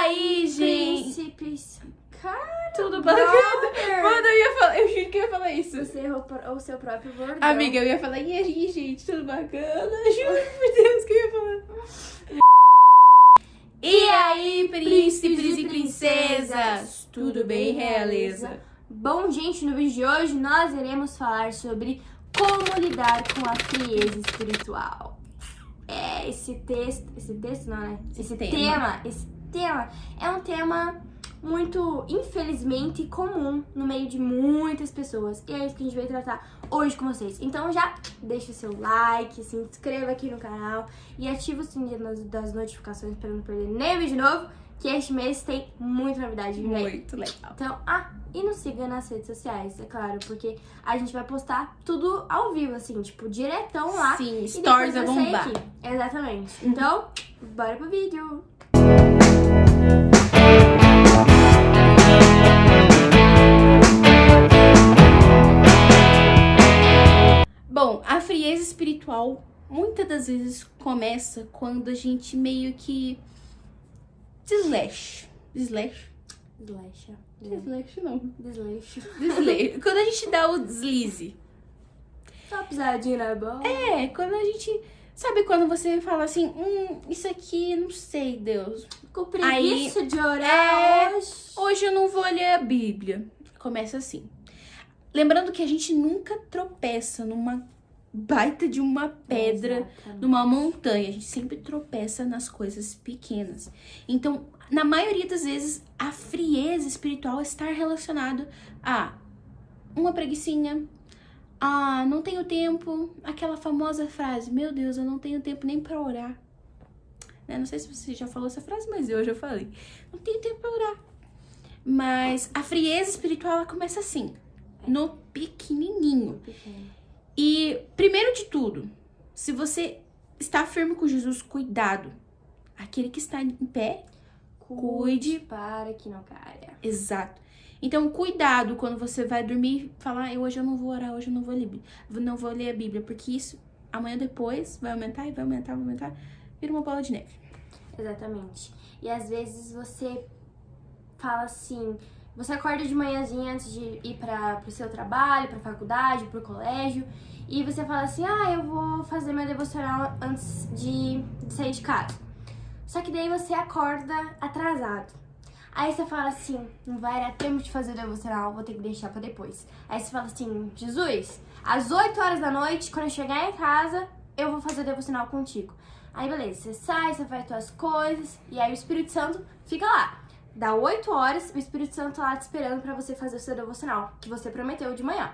aí, gente? Príncipes. Cara, Tudo bacana? Mano, eu juro que eu ia falar isso. Você errou o seu próprio bordão. Amiga, eu ia falar, e aí, gente, tudo bacana? Juro por Deus que eu ia falar. E aí, príncipes e princesas? Tudo bem, realeza? Bom, gente, no vídeo de hoje nós iremos falar sobre como lidar com a frieza espiritual. Esse tema é um tema muito, infelizmente, comum no meio de muitas pessoas. E é isso que a gente vai tratar hoje com vocês. Então já deixa o seu like, se inscreva aqui no canal e ativa o sininho das notificações para não perder nenhum vídeo novo, que este mês tem muita novidade. Muito legal. Então, e nos siga nas redes sociais, é claro, porque a gente vai postar tudo ao vivo, assim, tipo, diretão lá. Sim, stories a bombar. Aqui. Exatamente. Então, bora pro vídeo. Bom, a frieza espiritual muitas das vezes começa quando a gente meio que desleixa. Quando a gente dá o deslize. Só pisadinha na bola. Quando a gente... Sabe quando você fala assim, isso aqui, não sei, Deus. Com preguiça de orar hoje eu não vou ler a Bíblia. Começa assim. Lembrando que a gente nunca tropeça numa baita de uma pedra, numa montanha. A gente sempre tropeça nas coisas pequenas. Então, na maioria das vezes, a frieza espiritual está relacionada a uma preguicinha, não tenho tempo, aquela famosa frase, meu Deus, eu não tenho tempo nem pra orar. Não sei se você já falou essa frase, mas eu já falei. Não tenho tempo pra orar. Mas a frieza espiritual, ela começa assim, no pequenininho. E, primeiro de tudo, se você está firme com Jesus, cuidado. Aquele que está em pé, cuide para que não caia. Exato. Então, cuidado quando você vai dormir e falar, hoje eu não vou orar, hoje eu não vou ler a Bíblia, porque isso, amanhã depois, vai aumentar e vai aumentar, vira uma bola de neve. Exatamente. E às vezes você fala assim, você acorda de manhãzinha antes de ir pro seu trabalho, pra faculdade, pro colégio, e você fala assim, eu vou fazer meu devocional antes de sair de casa. Só que daí você acorda atrasado. Aí você fala assim, não vai dar tempo de fazer o devocional, vou ter que deixar pra depois. Aí você fala assim, Jesus, às 8 horas da noite, quando eu chegar em casa, eu vou fazer o devocional contigo. Aí beleza, você sai, você faz suas coisas, e aí o Espírito Santo fica lá. Dá 8 horas, o Espírito Santo tá lá te esperando pra você fazer o seu devocional, que você prometeu de manhã.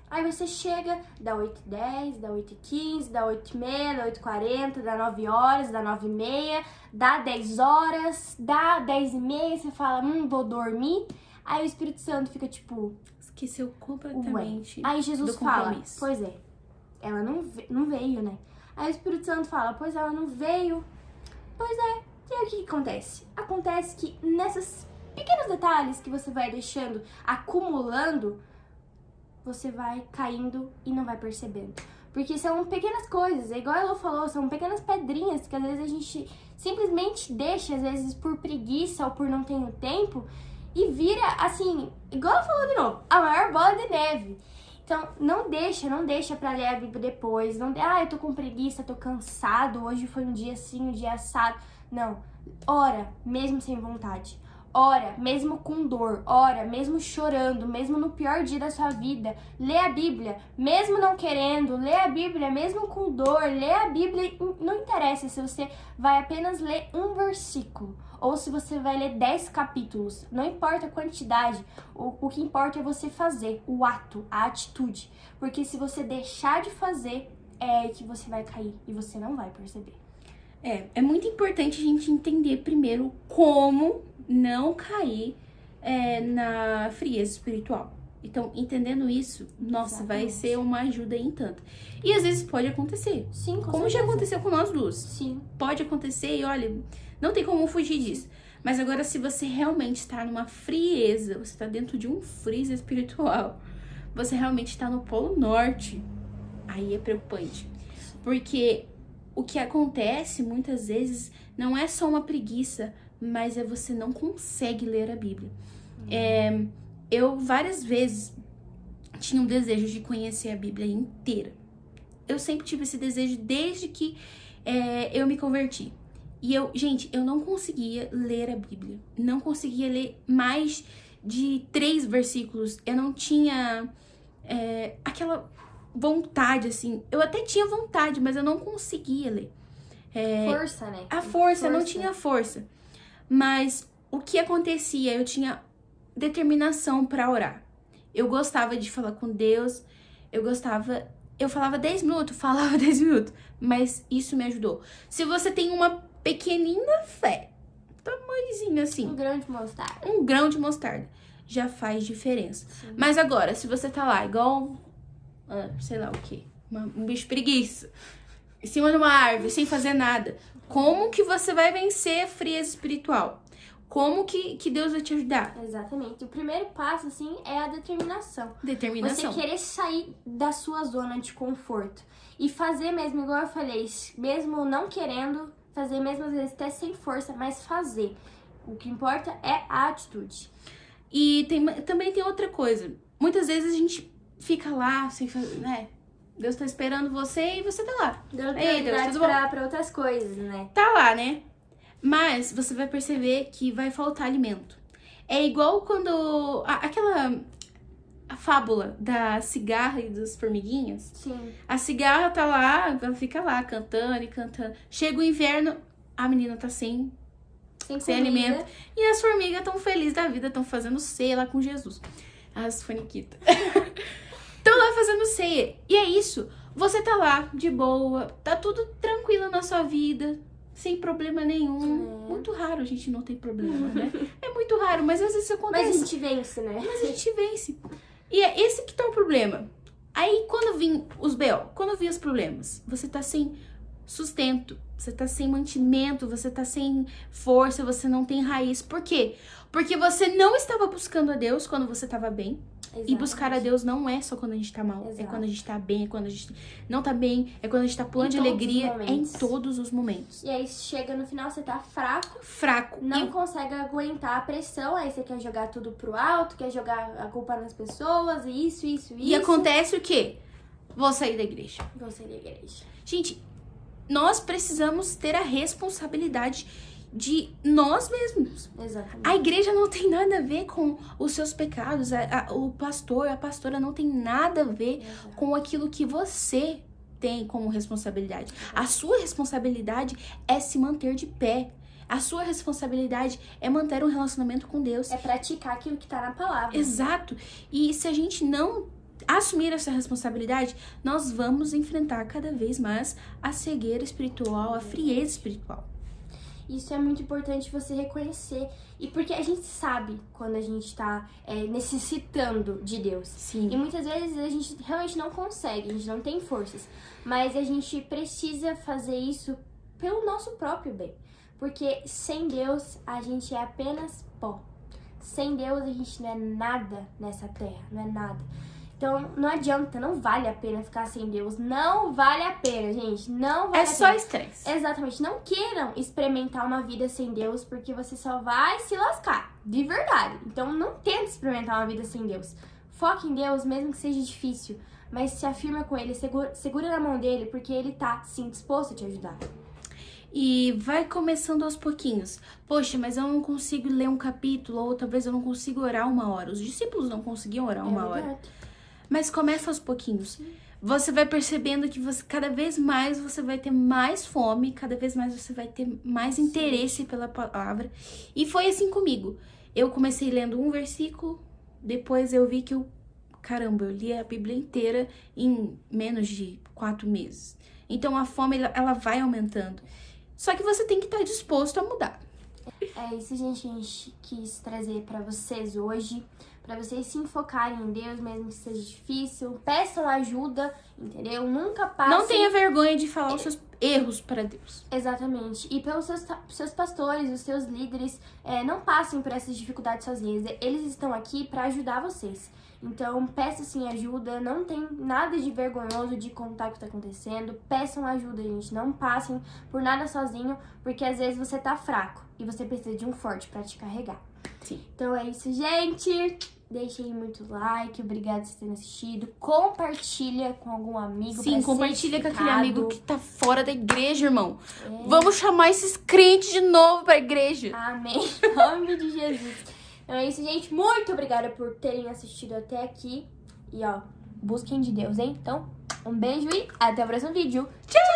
Aí você chega, dá 8h10, dá 8h15, dá 8h30, dá 8h40, dá 9 horas, dá 9h30, dá 10 horas, dá 10h30, você fala, vou dormir. Aí o Espírito Santo fica tipo... Esqueceu completamente. Aí Jesus fala, pois é, ela não veio, né? Aí o Espírito Santo fala, pois ela não veio. Pois é, e aí o que acontece? Acontece que nesses pequenos detalhes que você vai deixando, acumulando, você vai caindo e não vai percebendo. Porque são pequenas coisas, igual a Elô falou, são pequenas pedrinhas que às vezes a gente simplesmente deixa, às vezes por preguiça ou por não ter tempo, e vira, assim, igual ela falou de novo, a maior bola de neve. Então, não deixa pra ler a Bíblia depois, não, eu tô com preguiça, tô cansado, hoje foi um dia assim, um dia assado. Não, ora, mesmo sem vontade. Ora, mesmo com dor, ora, mesmo chorando, mesmo no pior dia da sua vida, lê a Bíblia, mesmo não querendo, lê a Bíblia, mesmo com dor, lê a Bíblia, não interessa se você vai apenas ler um versículo, ou se você vai ler 10 capítulos, não importa a quantidade, o que importa é você fazer, o ato, a atitude, porque se você deixar de fazer, é que você vai cair e você não vai perceber. É muito importante a gente entender primeiro como não cair na frieza espiritual. Então, entendendo isso, nossa, vai ser uma ajuda em tanto. E às vezes pode acontecer. Sim, com como certeza. Já aconteceu com nós duas. Sim. Pode acontecer e olha, não tem como fugir disso. Mas agora, se você realmente está numa frieza, você está dentro de um freezer espiritual, você realmente está no Polo Norte, aí é preocupante. Porque o que acontece muitas vezes não é só uma preguiça, mas você não consegue ler a Bíblia. Eu várias vezes tinha um desejo de conhecer a Bíblia inteira. Eu sempre tive esse desejo desde que eu me converti. E gente, eu não conseguia ler a Bíblia. Não conseguia ler mais de 3 versículos. Eu não tinha aquela vontade, assim. Eu até tinha vontade, mas eu não conseguia ler. Força, né? A força, eu não tinha força. Mas o que acontecia? Eu tinha determinação pra orar. Eu gostava de falar com Deus. Eu falava 10 minutos, falava 10 minutos. Mas isso me ajudou. Se você tem uma pequenina fé, tamanhozinho assim. Um grão de mostarda. Um grão de mostarda. Já faz diferença. Sim. Mas agora, se você tá lá igual, sei lá o quê, um bicho preguiça, em cima de uma árvore, sem fazer nada, como que você vai vencer a frieza espiritual? Como que Deus vai te ajudar? Exatamente. O primeiro passo, assim, é a determinação. Determinação. Você querer sair da sua zona de conforto. E fazer mesmo, igual eu falei, mesmo não querendo, fazer mesmo às vezes até sem força, mas fazer. O que importa é a atitude. E também tem outra coisa. Muitas vezes a gente fica lá sem fazer, né? Deus tá esperando você e você tá lá. Deu Ei, Deus, prioridade tudo bom? pra outras coisas, né? Tá lá, né? Mas você vai perceber que vai faltar alimento. É igual quando a fábula da cigarra e das formiguinhas. Sim. A cigarra tá lá, ela fica lá cantando e cantando. Chega o inverno, a menina tá sem alimento. E as formigas tão felizes da vida, estão fazendo ceia lá com Jesus. As faniquitas. Estão lá fazendo ceia. E é isso. Você tá lá, de boa, tá tudo tranquilo na sua vida, sem problema nenhum. Muito raro a gente não ter problema, né? É muito raro, mas às vezes acontece. Mas a gente vence, né? Mas a gente vence. E é esse que tá o problema. Aí, quando vem os B.O., quando vem os problemas, você tá sem sustento, você tá sem mantimento, você tá sem força, você não tem raiz. Por quê? Porque você não estava buscando a Deus quando você tava bem. Exatamente. E buscar a Deus não é só quando a gente tá mal. Exato. É quando a gente tá bem, é quando a gente não tá bem, é quando a gente tá pulando de alegria. É em todos os momentos. E aí chega no final, você tá fraco. Fraco. Não consegue aguentar a pressão, aí você quer jogar tudo pro alto, quer jogar a culpa nas pessoas, isso. E acontece o quê? Vou sair da igreja. Vou sair da igreja. Gente, nós precisamos ter a responsabilidade de nós mesmos. Exatamente. A igreja não tem nada a ver com os seus pecados. O pastor, a pastora não tem nada a ver com aquilo que você tem como responsabilidade. A sua responsabilidade é se manter de pé. A sua responsabilidade é manter um relacionamento com Deus. É praticar aquilo que tá na palavra. Exato. E se a gente não assumir essa responsabilidade, nós vamos enfrentar cada vez mais a cegueira espiritual, a frieza espiritual. Isso é muito importante você reconhecer. E porque a gente sabe quando a gente tá necessitando de Deus. Sim. E muitas vezes a gente realmente não consegue, a gente não tem forças. Mas a gente precisa fazer isso pelo nosso próprio bem. Porque sem Deus a gente é apenas pó. Sem Deus a gente não é nada nessa terra, não é nada. Então, não adianta, não vale a pena ficar sem Deus. Não vale a pena, gente. Não vale a pena. É só estresse. Exatamente. Não queiram experimentar uma vida sem Deus, porque você só vai se lascar. De verdade. Então, não tente experimentar uma vida sem Deus. Foque em Deus, mesmo que seja difícil. Mas se afirma com Ele, segura na mão dele, porque Ele tá, sim, disposto a te ajudar. E vai começando aos pouquinhos. Poxa, mas eu não consigo ler um capítulo, ou talvez eu não consiga orar 1 hora. Os discípulos não conseguiam orar 1 hora. Mas começa aos pouquinhos. Você vai percebendo que cada vez mais você vai ter mais fome, cada vez mais você vai ter mais interesse pela palavra. E foi assim comigo. Eu comecei lendo um versículo, depois eu vi que eu li a Bíblia inteira em menos de 4 meses. Então a fome, ela vai aumentando. Só que você tem que estar disposto a mudar. É isso, gente, que a gente quis trazer pra vocês hoje, pra vocês se enfocarem em Deus, mesmo que seja difícil. Peçam ajuda, entendeu? Nunca passem... Não tenha vergonha de falar os seus erros para Deus. Exatamente. E pelos seus pastores, os seus líderes, não passem por essas dificuldades sozinhos. Eles estão aqui pra ajudar vocês. Então, peça sim ajuda, não tem nada de vergonhoso de contar o que tá acontecendo. Peçam ajuda, gente, não passem por nada sozinho, porque às vezes você tá fraco e você precisa de um forte pra te carregar. Sim. Então é isso, gente. Deixem muito like, obrigada por vocês terem assistido. Compartilha com algum amigo. Sim, compartilha com aquele amigo que tá fora da igreja, irmão. É. Vamos chamar esses crentes de novo pra igreja. Amém. Em nome de Jesus. Então é isso, gente. Muito obrigada por terem assistido até aqui. E, ó, busquem de Deus, hein? Então, um beijo e até o próximo vídeo. Tchau!